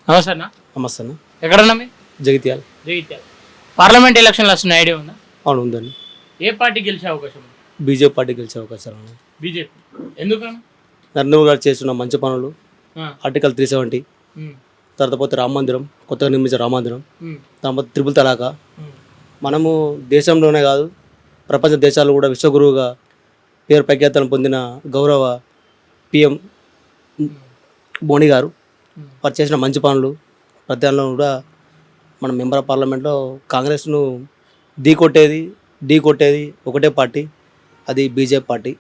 నమస్తే అన్న. నమస్తే అన్న. ఎక్కడన్నా మీ జగిత్యాల. జగిత్యాల పార్లమెంట్ ఎలక్షన్లు వస్తున్న ఐడియా ఉందా? అవును ఉందండి. ఏ పార్టీ గెలిచే అవకాశం ఉంది? బీజేపీ పార్టీ గెలిచే అవకాశాలు ఉన్నాయి. బీజేపీ. ఎందుకన్నా? నరేంద్ర గారు చేస్తున్న మంచి పనులు, ఆర్టికల్ 370, తర్వాత పోతే రామ మందిరం, కొత్తగా నిర్మించే రామ మందిరం, తర్వాత త్రిపుల్ తలాకా. మనము దేశంలోనే కాదు ప్రపంచ దేశాలు కూడా విశ్వగురువుగా పేరు ప్రఖ్యాతలను పొందిన గౌరవ పిఎం మోడీ గారు వారు చేసిన మంచి పనులు ప్రత్యేకంలో కూడా మన మెంబర్ ఆఫ్ పార్లమెంట్లో కాంగ్రెస్ను ఢీ కొట్టేది ఒకటే పార్టీ, అది బీజేపీ పార్టీ.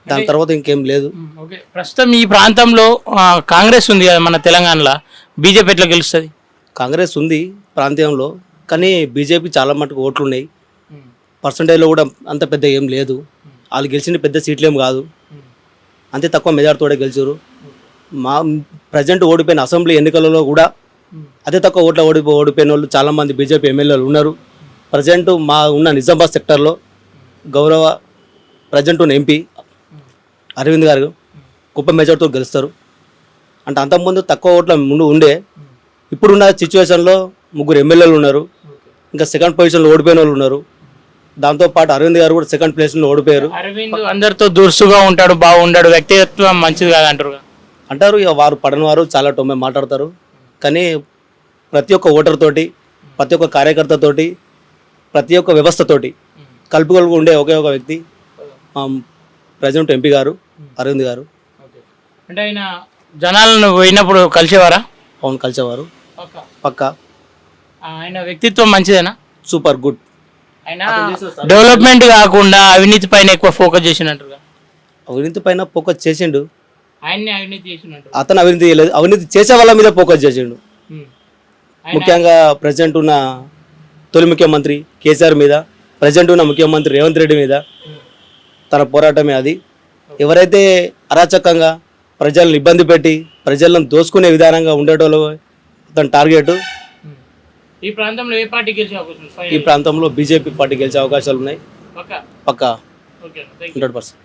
దాని తర్వాత ఇంకేం లేదు. ఓకే, ప్రస్తుతం ఈ ప్రాంతంలో కాంగ్రెస్ ఉంది కదా మన తెలంగాణలో, బీజేపీ ఎట్లా గెలుస్తుంది? కాంగ్రెస్ ఉంది ప్రాంతీయంలో, కానీ బీజేపీ చాలా మటుకు ఓట్లు ఉన్నాయి. పర్సంటేజ్లో కూడా అంత పెద్ద ఏం లేదు. వాళ్ళు గెలిచిన పెద్ద సీట్లు ఏం కాదు, అంతే తక్కువ మెజార్టీతోనే గెలిచారు. మా ప్రజెంట్ ఓడిపోయిన అసెంబ్లీ ఎన్నికలలో కూడా అతి తక్కువ ఓట్ల ఓడిపోయిన వాళ్ళు చాలామంది బీజేపీ ఎమ్మెల్యేలు ఉన్నారు. ప్రజెంట్ మా ఉన్న నిజామాబాద్ సెక్టర్లో గౌరవ ప్రజెంట్ ఉన్న ఎంపీ అరవింద్ గారు గొప్ప మెజార్టీతో గెలుస్తారు. అంటే అంతకుముందు తక్కువ ఓట్ల ముందు ఉండే, ఇప్పుడున్న సిచ్యువేషన్లో 3 ఎమ్మెల్యేలు ఉన్నారు, ఇంకా సెకండ్ పొజిషన్లో ఓడిపోయిన వాళ్ళు ఉన్నారు. దాంతోపాటు అరవింద్ గారు కూడా సెకండ్ ప్లేస్లో ఓడిపోయారు. అరవింద్ అందరితో దురుసుగా ఉంటాడు, బాగుంటాడు, వ్యక్తిగత్వం మంచిది కాదు అంటారు. ఇక వారు పడని వారు చాలా టొమ్మే మాట్లాడతారు. కానీ ప్రతి ఒక్క ఓటర్ తోటి, ప్రతి ఒక్క కార్యకర్తతోటి, ప్రతి ఒక్క వ్యవస్థతోటి కలుపుకొలుగు ఉండే ఒకే ఒక వ్యక్తి ప్రజెంట్ ఎంపీ గారు అరవింద్ గారు. అంటే ఆయన జనాలను పోయినప్పుడు కలిసేవారా? అవును, కలిసేవారు పక్కా. ఆయన వ్యక్తిత్వం మంచిదేనా? Super good. ఆయన డెవలప్మెంట్ కాకుండా అవినీతి పైన ఎక్కువ ఫోకస్ చేసినట్టుగా. అవినీతి పైన ఫోకస్ చేసిండు, ఆయన్ని అవినీతి చేసినట్టు. అతను అవినీతి చేయలేదు, అవినీతి చేసే వాళ్ళ మీద ఫోకస్ చేసిండు. ముఖ్యంగా ప్రజెంట్ ఉన్న తొలి ముఖ్యమంత్రి కేసీఆర్ మీద, ప్రజెంట్ ఉన్న ముఖ్యమంత్రి రేవంత్ రెడ్డి మీద తన పోరాటమే అది. ఎవరైతే అరాచకంగా ప్రజలను ఇబ్బంది పెట్టి ప్రజలను దోసుకునే విధానంగా ఉండేటోళ్ళు తన టార్గెట్. ఈ ప్రాంతంలో ఏ పార్టీ గెలిచే అవకాశం? ఈ ప్రాంతంలో బీజేపీ పార్టీ గెలిచే అవకాశాలు ఉన్నాయి పక్కా 100%.